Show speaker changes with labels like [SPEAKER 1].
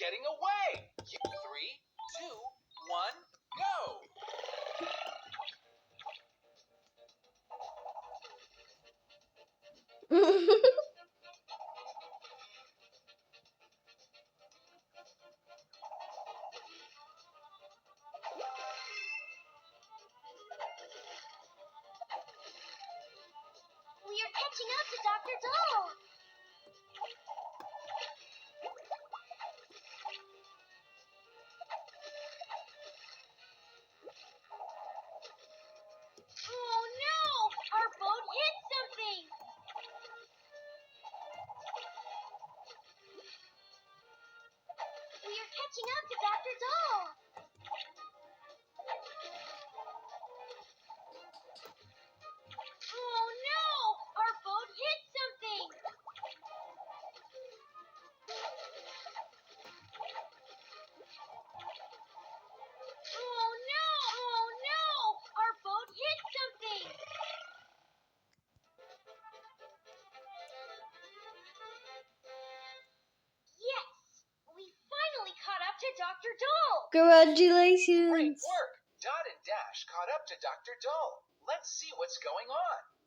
[SPEAKER 1] getting away. 3, 2, 1, go.
[SPEAKER 2] We are catching up to Dr. Doll. Oh no! Our boat hit something! We are catching up to Dr. Doll. Oh no! Our boat hit something! Oh no! Oh no! Our boat hit something! Yes! We finally caught up to Dr. Doll!
[SPEAKER 3] Congratulations!
[SPEAKER 1] Great work. Dot and Dash caught up to Dr. Doll. Let's see what's going on.